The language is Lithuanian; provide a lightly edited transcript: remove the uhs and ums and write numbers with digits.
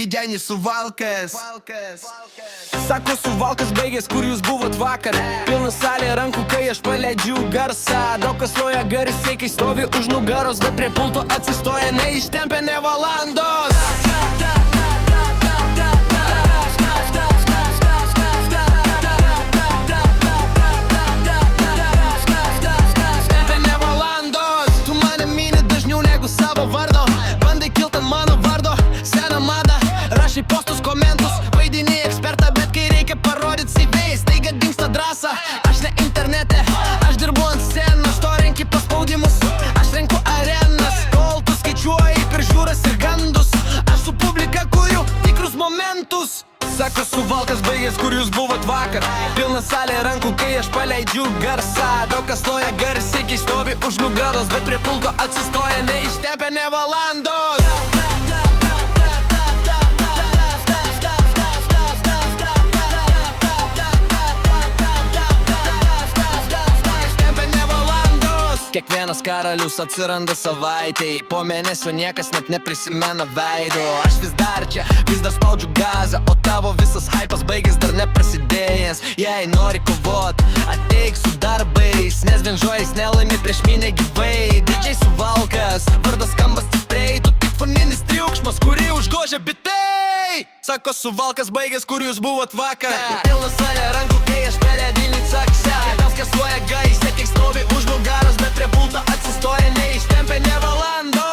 Vydenis Suvalkas. Sako, Suvalkas baigės, kur jūs buvot vakar. Pilna salė rankų, kai aš paleidžiu garsą. Daug kas loja garsiai, kai stovi už nugaros, bet prie pulto atsistoja, neištempia ne valandos. Tu mane myli dažniau negu savo vardo. Bandai kilt ant mano vardo, seną madą. Rašai postus, komentus, vaidini ekspertą, bet kai reikia parodyti CV-ais, staiga dingsta drąsa. Aš ne internete, aš dirbu ant scenos, to renki paspaudimus. Aš renku arenas, kol tu skaičiuoji peržiūras ir gandus. Aš su publika kuriu tikrus momentus. Sako, Suvalkas baigės, kur jūs buvot vakar. Pilna salė rankų, kai aš paleidžiu garsą. Daug kas loja garsiai, kai stovi už nugaros, bet prie pulto atsistoja, neištempia ne valandos. Kiekvienas karalius atsiranda savaitei. Po mėnesio niekas net neprisimena veido. Aš vis dar čia, vis dar spaudžiu gazą, o tavo visas hypas baigės dar neprasidėjęs. Jei nori kovot, ateik su darbais, nes vien žodžiais nelaimi prieš minę gyvai. DJ Suvalkas, vardas skamba stipriai, tu tik foninis triukšmas, kurį užgožia bitai. Sako, Suvalkas baigės, kur jūs buvot vakar. Pilna salė rankų, kai aš peleidinį caksą. Tavs kasuoja gaisė, tik stovi už nugaros, bet prie pulto atsistoja, neištempia ne valandos.